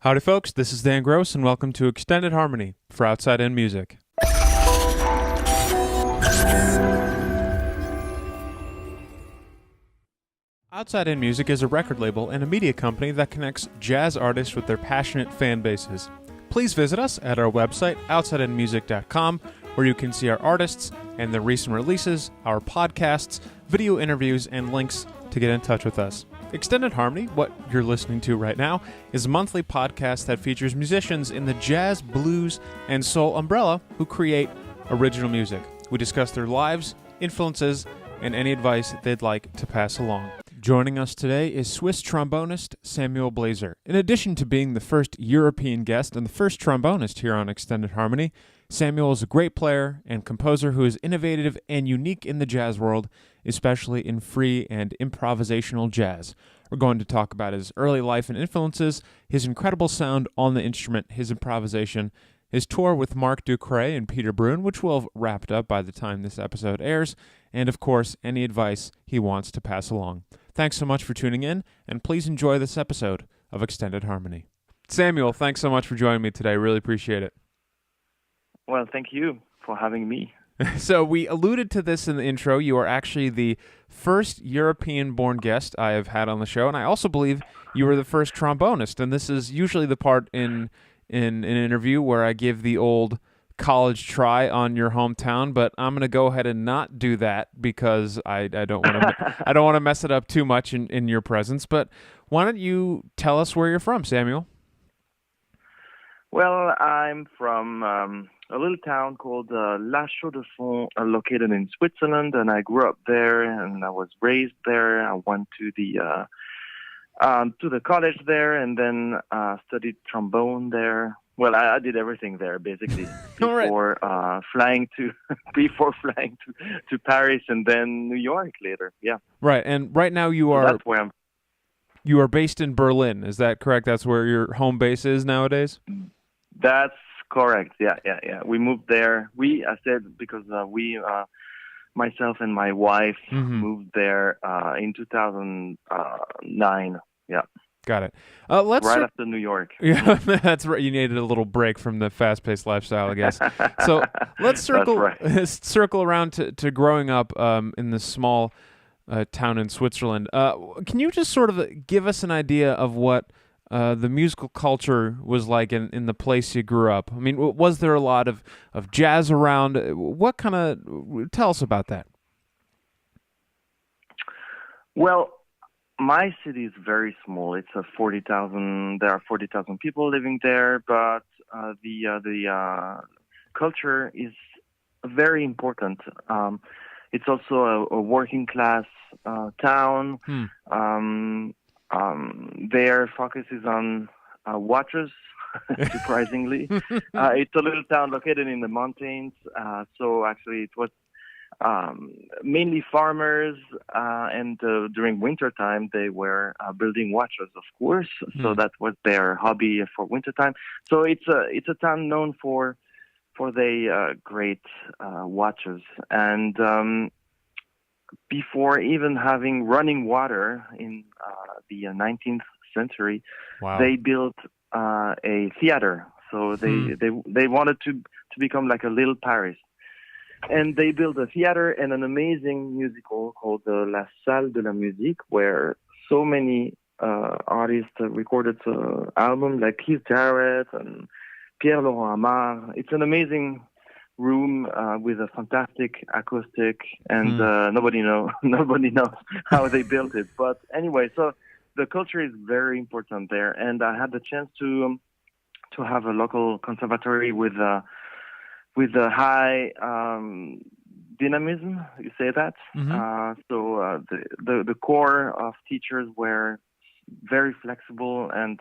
Howdy, folks. This is Dan Gross, and welcome to Extended Harmony for Outside In Music. Outside In Music is a record label and a media company that connects jazz artists with their passionate fan bases. Please visit us at our website, outsideinmusic.com, where you can see our artists and their recent releases, our podcasts, video interviews, and links to get in touch with us. Extended Harmony, what you're listening to right now, is a monthly podcast that features musicians in the jazz, blues, and soul umbrella who create original music. We discuss their lives, influences, and any advice they'd like to pass along. Joining us today is Swiss trombonist Samuel Blaser. In addition to being the first European guest and the first trombonist here on Extended Harmony, Samuel is a great player and composer who is innovative and unique in the jazz world, especially in free and improvisational jazz. We're going to talk about his early life and influences, his incredible sound on the instrument, his improvisation, his tour with Marc, Ducret, and Peter Bruun, which will have wrapped up by the time this episode airs, and of course, any advice he wants to pass along. Thanks so much for tuning in, and please enjoy this episode of Extended Harmony. Samuel, thanks so much for joining me today. Really appreciate it. Well, thank you for having me. So we alluded to this in the intro. You are actually the first European-born guest I have had on the show, and I also believe you were the first trombonist. And this is usually the part in an interview where I give the old college try on your hometown, but I'm going to go ahead and not do that because I don't want to I don't want to mess it up too much in your presence. But why don't you tell us where you're from, Samuel? Well, I'm from a little town called La Chaux-de-Fonds, located in Switzerland, and I grew up there, and I was raised there. I went to the college there, and then studied trombone there. Well, I did everything there basically before flying to Paris and then New York later. Yeah. Right, and right now you are based in Berlin. Is that correct? That's where your home base is nowadays? That's correct. Yeah. We moved there. I said because myself and my wife moved there in 2009. Yeah. Got it. After New York. Yeah, that's right. You needed a little break from the fast-paced lifestyle, I guess. So let's circle around to growing up in this small town in Switzerland. Can you just sort of give us an idea of what the musical culture was like in the place you grew up? I mean, was there a lot of jazz around? Tell us about that. Well, my city is very small. It's there are 40,000 people living there, but the culture is very important. It's also a working class town. Their focus is on watches, surprisingly. It's a little town located in the mountains, so actually it was mainly farmers, and during winter time they were building watches, of course. So that was their hobby for winter time. So it's a town known for their great watches. And before even having running water in the 19th century, they built a theater. So they wanted to become like a little Paris. And they built a theater and an amazing musical called La Salle de la Musique, where so many artists recorded albums like Keith Jarrett and Pierre-Laurent Amar. It's an amazing room with a fantastic acoustic, and nobody knows how they built it. But anyway, so the culture is very important there, and I had the chance to have a local conservatory with a high dynamism, you say that? So the core of teachers were very flexible, and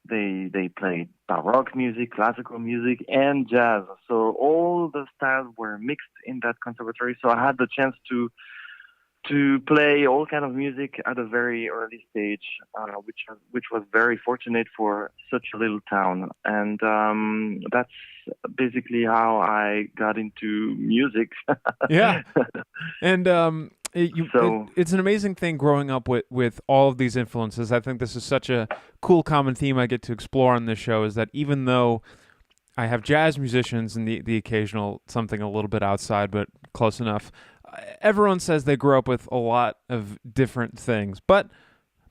they played baroque music, classical music, and jazz. So all the styles were mixed in that conservatory. So I had the chance to play all kind of music at a very early stage, which was very fortunate for such a little town. And that's basically how I got into music. Yeah. And It's an amazing thing growing up with all of these influences. I think this is such a cool common theme I get to explore on this show, is that even though I have jazz musicians and the occasional something a little bit outside, but close enough, everyone says they grew up with a lot of different things, but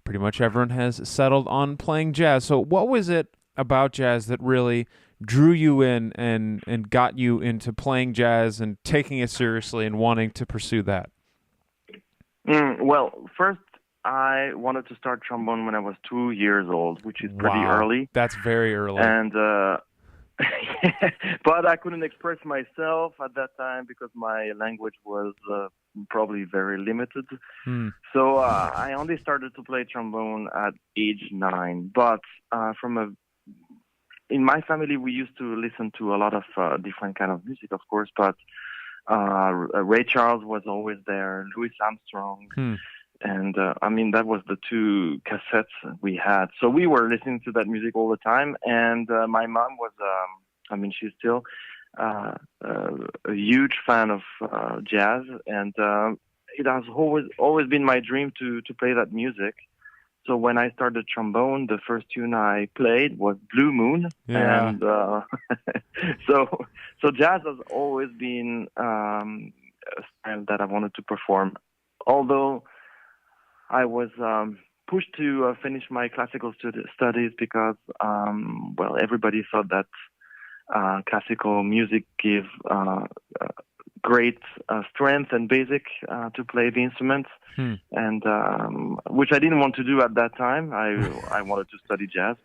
pretty much everyone has settled on playing jazz. So what was it about jazz that really drew you in and got you into playing jazz and taking it seriously and wanting to pursue that? Well, first, I wanted to start trombone when I was 2 years old, which is pretty early. That's very early. And but I couldn't express myself at that time because my language was probably very limited. So I only started to play trombone at age 9. But in my family, we used to listen to a lot of different kind of music, of course, but Ray Charles was always there, Louis Armstrong, and that was the 2 cassettes we had. So we were listening to that music all the time, and my mom was, she's still a huge fan of jazz, and it has always been my dream to play that music. So when I started trombone, the first tune I played was Blue Moon, and so jazz has always been a style that I wanted to perform. Although I was pushed to finish my classical studies because, everybody thought that classical music gave great strength and basic to play the instruments, and which I didn't want to do at that time. I wanted to study jazz,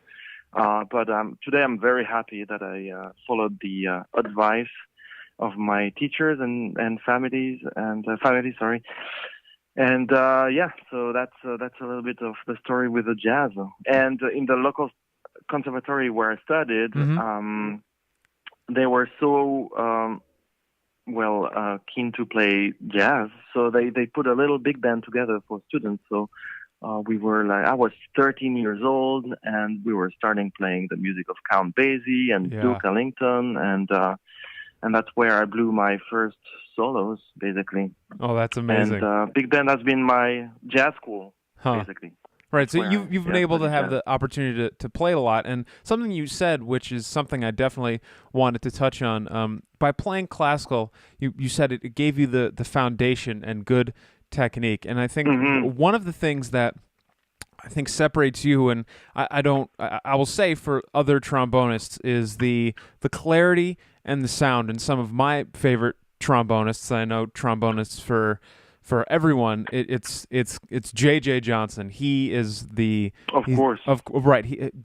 but today I'm very happy that I followed the advice of my teachers and family. And so that's a little bit of the story with the jazz. And in the local conservatory where I studied, they were so keen to play jazz, so they put a little big band together for students. So I was 13 years old, and we were starting playing the music of Count Basie and Duke Ellington, and that's where I blew my first solos, basically. Oh, that's amazing. And big band has been my jazz school, basically. Right, so you've been able to have the opportunity to play a lot, and something you said, which is something I definitely wanted to touch on, by playing classical, you said it gave you the foundation and good technique, and I think one of the things that I think separates you, and I will say for other trombonists, is the clarity and the sound, and some of my favorite trombonists, I know trombonists for everyone, it's J.J. Johnson. He is the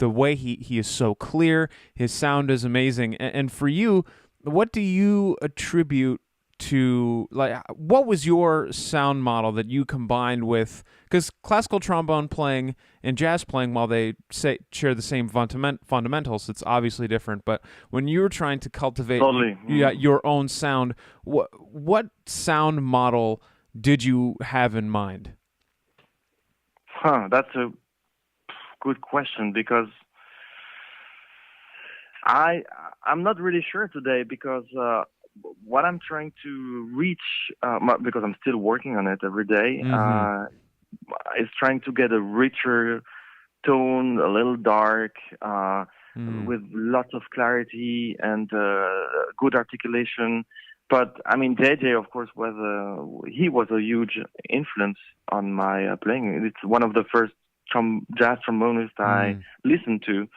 way he is so clear. His sound is amazing. And for you, what do you attribute to, what was your sound model that you combined with? Because classical trombone playing and jazz playing, while they share the same fundamentals, it's obviously different. But when you were trying to cultivate your own sound, what sound model did you have in mind? That's a good question, because I'm not really sure today, because what I'm trying to reach, because I'm still working on it every day, is trying to get a richer tone, a little dark, with lots of clarity and good articulation. But JJ, of course, was a huge influence on my playing. It's one of the first jazz trombonists I listened to.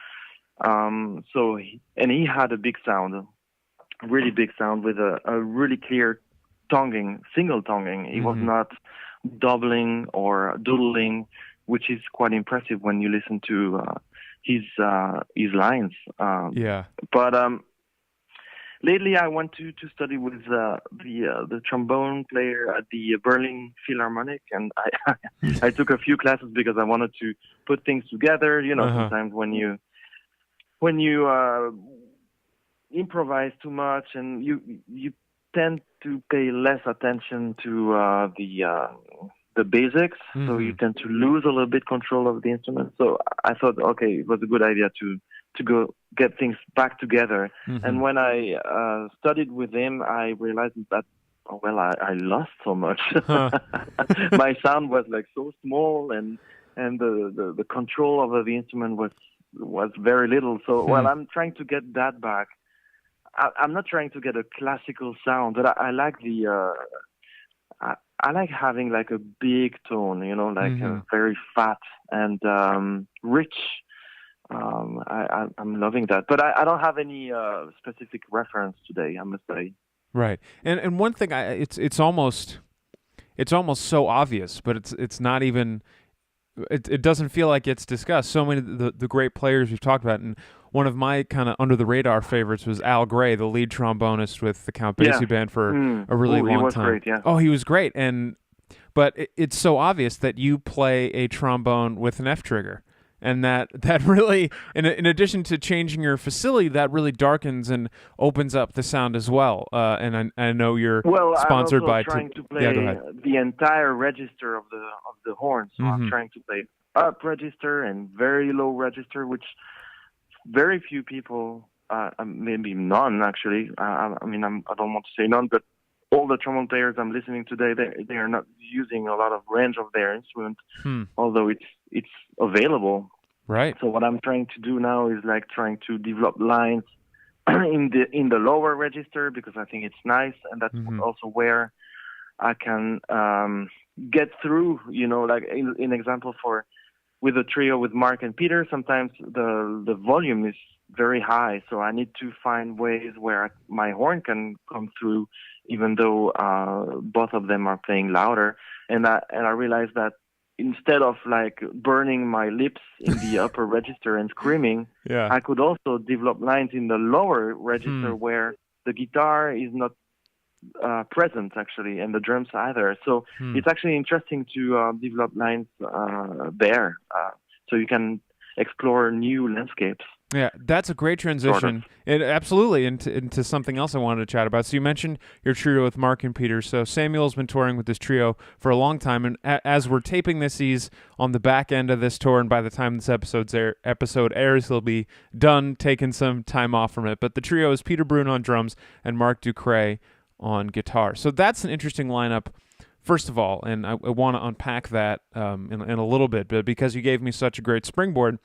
He had a big sound, really big sound, with a really clear tonguing, single tonguing. He was not doubling or doodling, which is quite impressive when you listen to his lines. But lately, I went to study with the trombone player at the Berlin Philharmonic, and I took a few classes because I wanted to put things together. Sometimes when you improvise too much, and you tend to pay less attention to the basics, so you tend to lose a little bit control of the instrument. So I thought, okay, it was a good idea to go get things back together. And when I studied with him, I realized that well, I lost so much. Huh. My sound was like so small, and the control over the instrument was very little. So, well, I'm trying to get that back. I'm not trying to get a classical sound, but I like I like having like a big tone, like very fat and rich. I'm loving that, but I don't have any specific reference today, I must say. Right. And one thing, it's almost so obvious, but it's not even. It doesn't feel like it's discussed. So many of the great players we've talked about, and one of my kind of under the radar favorites was Al Gray, the lead trombonist with the Count Yeah. Basie band for a really long He was time. great, yeah. Oh, he was great, but it's so obvious that you play a trombone with an F trigger, and that really, in addition to changing your facility, that really darkens and opens up the sound as well. And I know you're Well, sponsored I'm also by. trying to play Yeah, go ahead. the entire register of the horn. So I'm trying to play up register and very low register, which very few people, maybe none actually. I mean, I don't want to say none, but all the trombone players I'm listening today, they are not using a lot of range of their instrument, although it's available. Right. So what I'm trying to do now is like trying to develop lines in the lower register, because I think it's nice, and that's also where I can get through. Like in example with a trio with Marc and Peter, sometimes the volume is very high, so I need to find ways where my horn can come through, even though both of them are playing louder. And I realized that instead of like burning my lips in the upper register and screaming, Yeah. I could also develop lines in the lower register where the guitar is not present actually, and the drums either. So it's actually interesting to develop lines there, so you can explore new landscapes. Yeah, that's a great transition. It absolutely into something else I wanted to chat about. So you mentioned your trio with Marc and Peter. So Samuel's been touring with this trio for a long time, and as we're taping this, he's on the back end of this tour. And by the time this episode airs, he'll be done, taking some time off from it. But the trio is Peter Bruun on drums and Marc Ducret on guitar. So that's an interesting lineup. First of all, and I want to unpack that in a little bit, but because you gave me such a great springboard.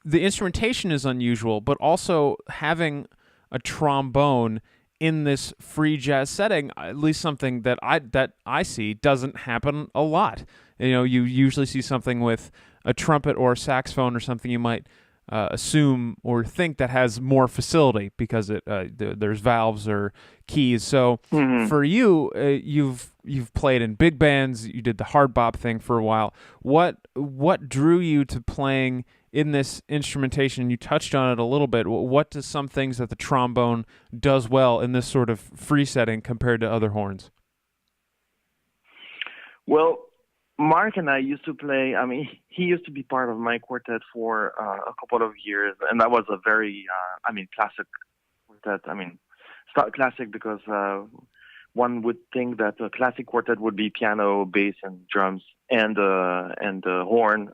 The instrumentation is unusual, but also having a trombone in this free jazz setting, at least something that I see, doesn't happen a lot. You usually see something with a trumpet or a saxophone or something you might assume or think that has more facility because there's valves or keys. So for you, you've played in big bands. You did the hard bop thing for a while. What drew you to playing in this instrumentation? You touched on it a little bit. What does some things that the trombone does well in this sort of free setting compared to other horns? Well, Marc and I used to play. I mean, he used to be part of my quartet for a couple of years, and that was a very, classic quartet. I mean, it's not classic because one would think that a classic quartet would be piano, bass, and drums, and the horn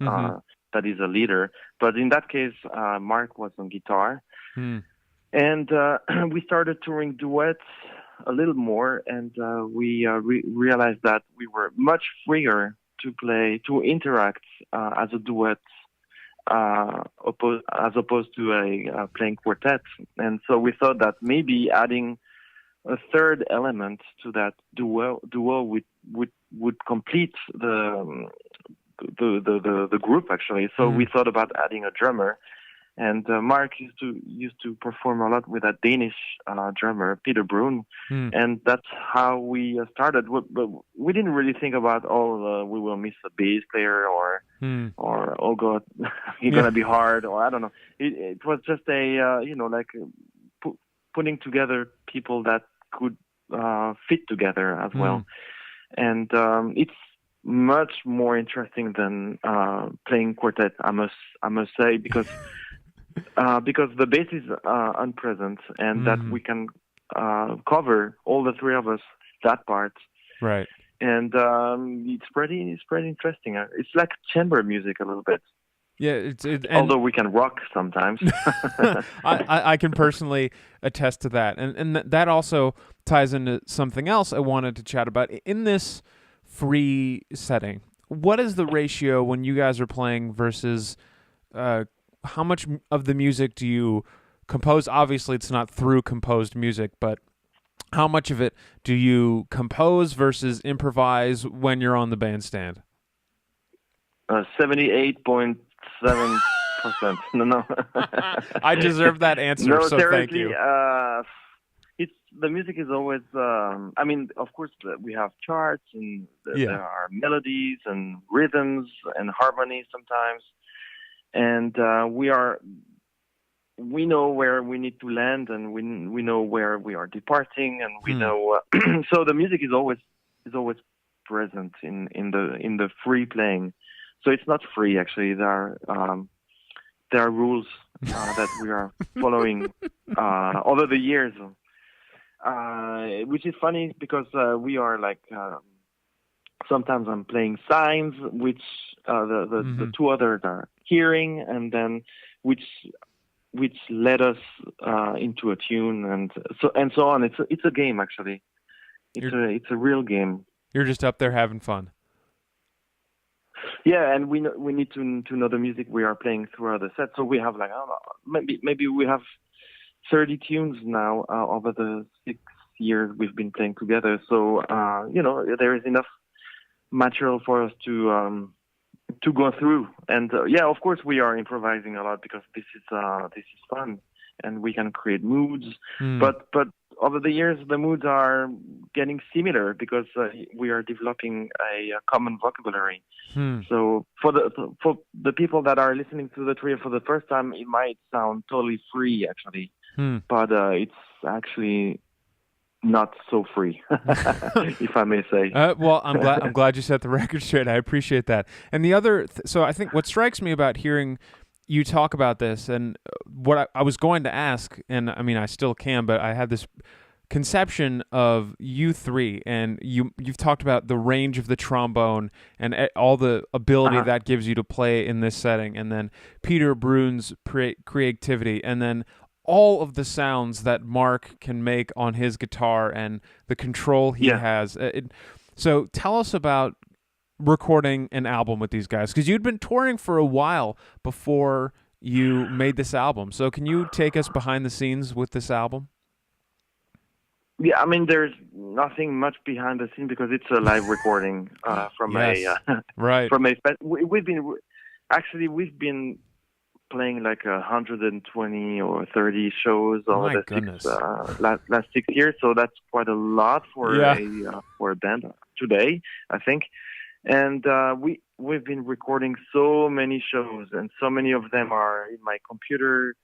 that is a leader. But in that case, Marc was on guitar, and we started touring duets a little more, and we realized that we were much freer to interact as a duet, as opposed to a playing quartet. And so we thought that maybe adding a third element to that duo would complete the group actually. So we thought about adding a drummer. And Marc used to perform a lot with that Danish drummer, Peter Bruun, and that's how we started. But we didn't really think about we will miss a bass player or oh god, you're gonna be hard, or I don't know. It was just putting together people that could fit together as well, and it's much more interesting than playing quartet. I must say because the bass is unpresent, and that we can cover all the three of us that part, right? And it's pretty interesting. It's like chamber music a little bit. Yeah, although we can rock sometimes. I can personally attest to that, and that also ties into something else I wanted to chat about in this free setting. What is the ratio when you guys are playing versus how much of the music do you compose? Obviously, it's not through composed music, but how much of it do you compose versus improvise when you're on the bandstand? 78.7%. No. I deserve that answer. No, so seriously. Thank you. It's the music is always. I mean, of course, we have charts and there are melodies and rhythms and harmonies sometimes, and we know where we need to land, and we know where we are departing, and we know. So the music is always present in the free playing. So it's not free actually. There are rules that we are following over the years, which is funny because we are like sometimes I'm playing signs, which the two others are hearing, and then which led us into a tune, and so on. It's a game actually. It's a real game. You're just up there having fun. Yeah, and we need to know the music we are playing throughout the set. So we have like, I don't know, maybe we have 30 tunes now over the 6 years we've been playing together. So there is enough material for us to go through. And of course we are improvising a lot because this is fun, and we can create moods. But over the years, the moods are getting similar because we are developing a common vocabulary. So for the people that are listening to the trio for the first time, it might sound totally free, actually, but it's actually not so free, if I may say. Well, I'm glad you set the record straight. I appreciate that. And the other, so I think what strikes me about hearing you talk about this, and what I was going to ask, and I mean I still can, but I had this conception of you three, and you've talked about the range of the trombone and all the ability that gives you to play in this setting, and then Peter Bruun's creativity, and then all of the sounds that Marc can make on his guitar and the control he has. So tell us about recording an album with these guys, because you'd been touring for a while before you made this album. So can you take us behind the scenes with this album? Yeah, I mean, there's nothing much behind the scenes because it's a live recording from we've been playing like 120 or 30 shows over the last 6 years, so that's quite a lot for a band today, I think. And we've been recording so many shows, and so many of them are in my computer.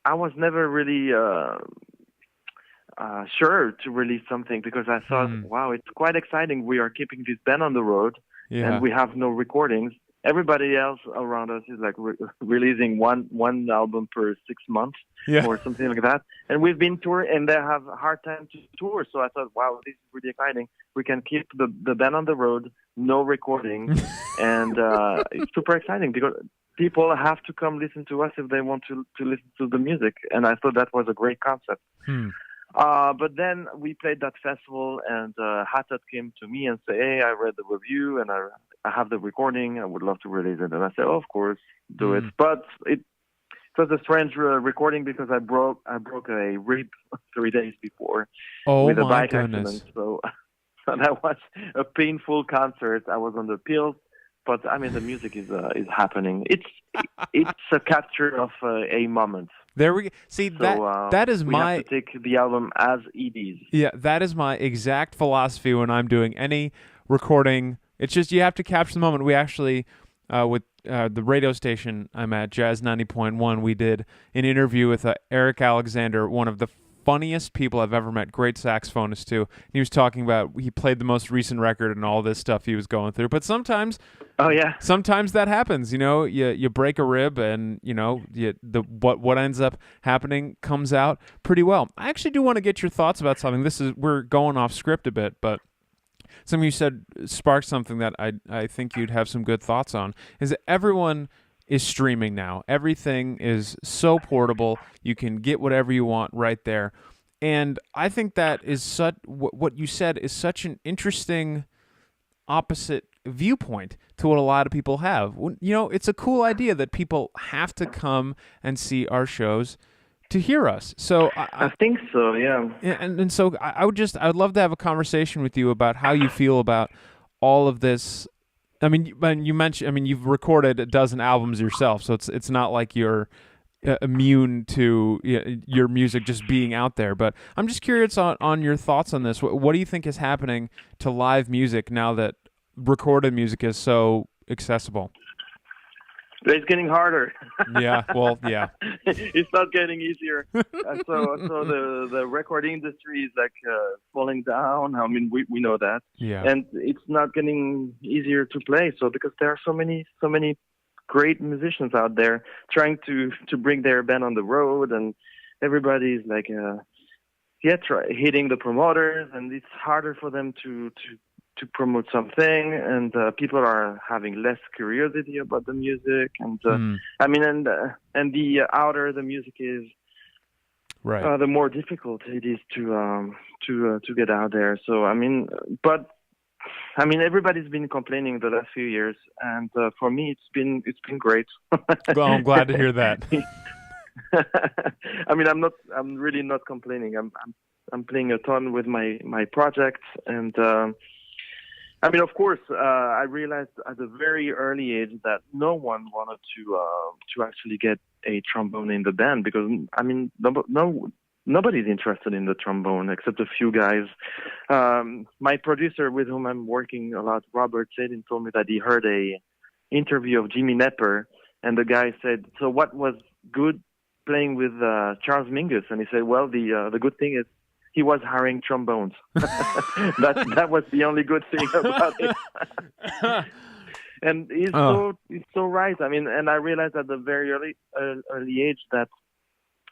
I was never really sure to release something because I thought, wow, it's quite exciting. We are keeping this band on the road, and we have no recordings. Everybody else around us is like releasing one album per 6 months or something like that. And we've been touring, and they have a hard time to tour. So I thought, wow, this is really exciting. We can keep the band on the road, no recording, and it's super exciting because people have to come listen to us if they want to listen to the music. And I thought that was a great concept. But then we played that festival, and Hatat came to me and said, hey, I read the review, and I have the recording. I would love to release it. And I said, oh, of course, do it. But it was a strange recording because I broke a rib 3 days before with a bike accident. So that was a painful concert. I was on the pills. But I mean, the music is happening. It's a capture of a moment. There we go. See, so, that is we have to take the album as it is. Yeah, that is my exact philosophy when I'm doing any recording. It's just you have to capture the moment. We actually, with the radio station I'm at, Jazz 90.1, we did an interview with Eric Alexander, one of the funniest people I've ever met, great saxophonist too. He was talking about he played the most recent record and all this stuff he was going through. But sometimes that happens. You know, you break a rib, and you know what ends up happening comes out pretty well. I actually do want to get your thoughts about something. We're going off script a bit, but something you said sparked something that I think you'd have some good thoughts on, is that everyone is streaming now. Everything is so portable. You can get whatever you want right there. And I think that is what you said is such an interesting opposite viewpoint to what a lot of people have. It's a cool idea that people have to come and see our shows to hear us. So I think so, yeah. And so I would love to have a conversation with you about how you feel about all of this. I mean, when you mentioned, I mean, you've recorded a dozen albums yourself, so it's not like you're immune to your music just being out there. But I'm just curious on your thoughts on this. What do you think is happening to live music now that recorded music is so accessible? It's getting harder. Yeah, well, yeah. It's not getting easier. So the recording industry is like falling down. I mean, we know that. Yeah. And it's not getting easier to play. So because there are so many great musicians out there trying to bring their band on the road, and everybody's like hitting the promoters, and it's harder for them to promote something, and people are having less curiosity about the music, and I mean, and the outer the music is, right, the more difficult it is to get out there. So I mean, everybody's been complaining the last few years, and for me, it's been great. Well, I'm glad to hear that. I mean, I'm really not complaining. I'm playing a ton with my projects, and I mean, of course, I realized at a very early age that no one wanted to actually get a trombone in the band, because I mean, nobody's interested in the trombone except a few guys. My producer, with whom I'm working a lot, Robert Sadin, told me that he heard a interview of Jimmy Nepper, and the guy said, "So what was good playing with Charles Mingus?" And he said, "Well, the good thing is he was hiring trombones." that was the only good thing about it. And he's so right. I mean, and I realized at the very early age that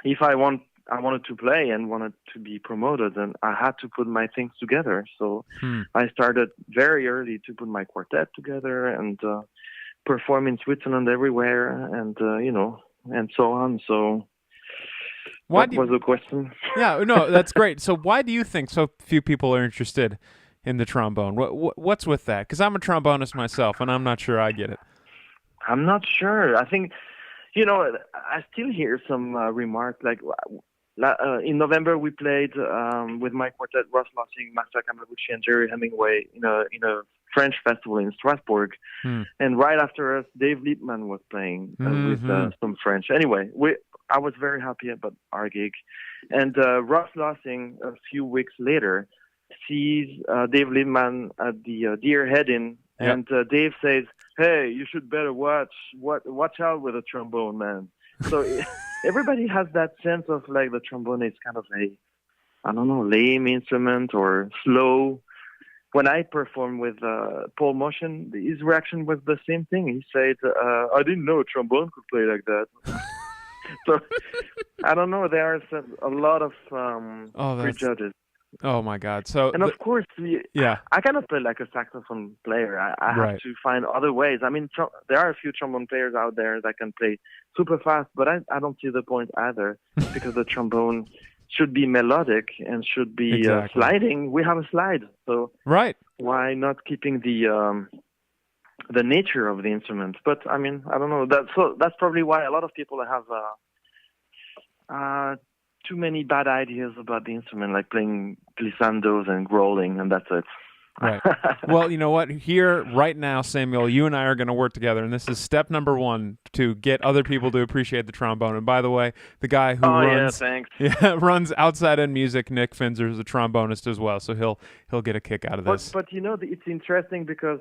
if I wanted to play and wanted to be promoted, then I had to put my things together. So I started very early to put my quartet together and perform in Switzerland everywhere, and and so on. So what was the question? Yeah, no, that's great. So why do you think so few people are interested in the trombone? What's with that? Because I'm a trombonist myself, and I'm not sure I get it. I'm not sure. I think, I still hear some remarks like, in November we played with my quartet, Ross Lossing, Marc and Jerry Hemingway in a French festival in Strasbourg, and right after us, Dave Liebman was playing with some French. Anyway, I was very happy about our gig, and Ross Lossing a few weeks later sees Dave Liebman at the Deer Head Inn, and Dave says, "Hey, you should better watch out with a trombone, man." So everybody has that sense of like the trombone is kind of lame instrument or slow. When I performed with Paul Motion, his reaction was the same thing. He said, "I didn't know a trombone could play like that." So I don't know. There are a lot of prejudges. Oh my God! So and of course, I cannot play like a saxophone player. I have to find other ways. I mean, there are a few trombone players out there that can play super fast, but I don't see the point either, because the trombone should be melodic and should be sliding. We have a slide, so why not keeping the nature of the instrument? But I mean, I don't know. That's probably why a lot of people have too many bad ideas about the instrument, like playing glissandos and growling, and that's it. Right. Well, you know what? Here, right now, Samuel, you and I are going to work together, and this is step number 1 to get other people to appreciate the trombone. And by the way, the guy who runs Outside In Music, Nick Finzer, is a trombonist as well, so he'll get a kick out of this. But it's interesting because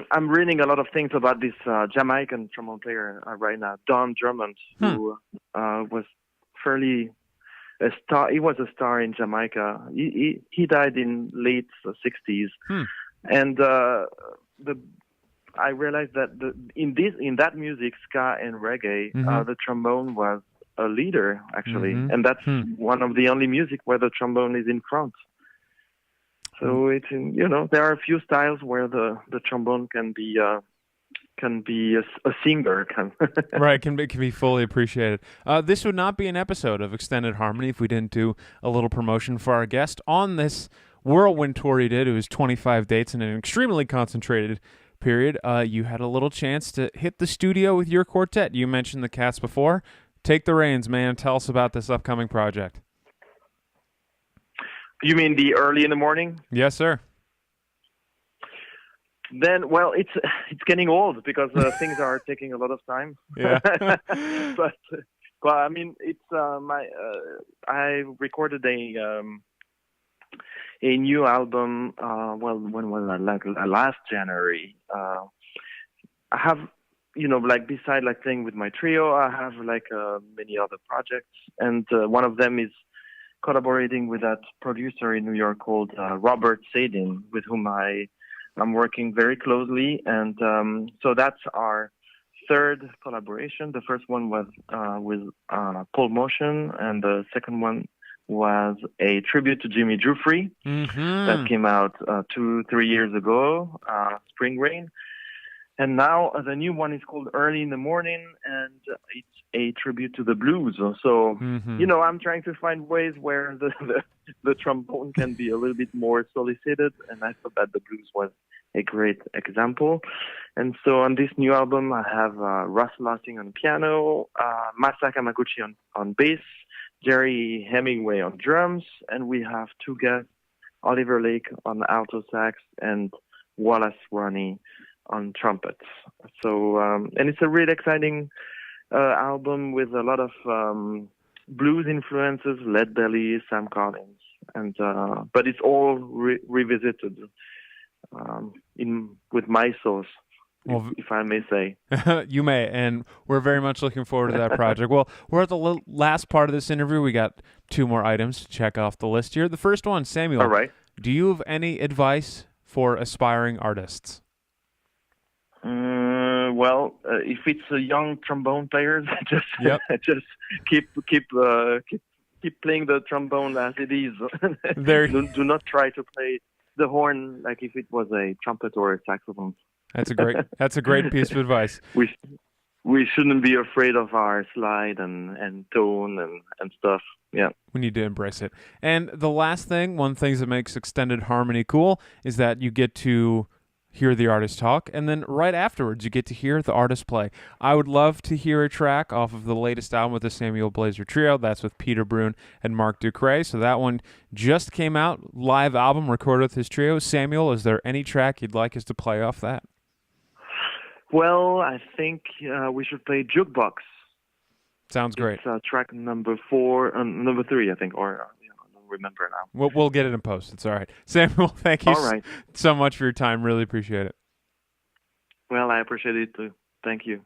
I'm reading a lot of things about this Jamaican trombone player right now, Don Drummond, who was fairly a star. He was a star in Jamaica. He died in late 60s, and I realized that in that music, ska and reggae, the trombone was a leader actually, and that's one of the only music where the trombone is in front. So it's there are a few styles where the trombone can be a singer. Right, can be fully appreciated. This would not be an episode of Extended Harmony if we didn't do a little promotion for our guest on this whirlwind tour he did. It was 25 dates in an extremely concentrated period. You had a little chance to hit the studio with your quartet. You mentioned the Cats before. Take the reins, man. Tell us about this upcoming project. You mean the early in the morning? Yes, sir. Then, well, it's getting old because things are taking a lot of time. Yeah. But well, I mean, it's I recorded a new album. When was that? Like last January. I have, like beside like playing with my trio, I have like many other projects, and one of them is collaborating with that producer in New York called Robert Sadin, with whom I'm working very closely, and so that's our third collaboration. The first one was with Paul Motion, and the second one was a tribute to Jimmy Jufrey that came out 2-3 years ago, Spring Rain. And now the new one is called Early in the Morning, and it's a tribute to the blues. So, I'm trying to find ways where the trombone can be a little bit more solicited, and I thought that the blues was a great example. And so on this new album, I have Russ Lusting on piano, Masa Kamaguchi on bass, Jerry Hemingway on drums, and we have two guests, Oliver Lake on alto sax and Wallace Ronnie on trumpets. So, and it's a really exciting album with a lot of blues influences, Lead Belly, Sam Collins, and but it's all revisited with my sauce, if I may say. You may, and we're very much looking forward to that project. Well, we're at the last part of this interview. We got 2 more items to check off the list here. The first one, Samuel. All right. Do you have any advice for aspiring artists? Well, if it's a young trombone players, just keep playing the trombone as it is. Do not try to play the horn like if it was a trumpet or a saxophone. That's a great piece of advice. We shouldn't be afraid of our slide and tone and stuff. Yeah. We need to embrace it. And the last thing, one of the things that makes Extended Harmony cool is that you get to hear the artist talk, and then right afterwards you get to hear the artist play. I would love to hear a track off of the latest album with the Samuel Blaser Trio. That's with Peter Bruun and Marc Ducret. So that one just came out, live album recorded with his trio. Samuel, is there any track you'd like us to play off that? Well, I think we should play Jukebox. Sounds great. It's track number 3, I think, or I don't remember now. We'll get it in post. It's all right. Samuel, thank you so much for your time. Really appreciate it. Well, I appreciate it too. Thank you.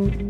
you.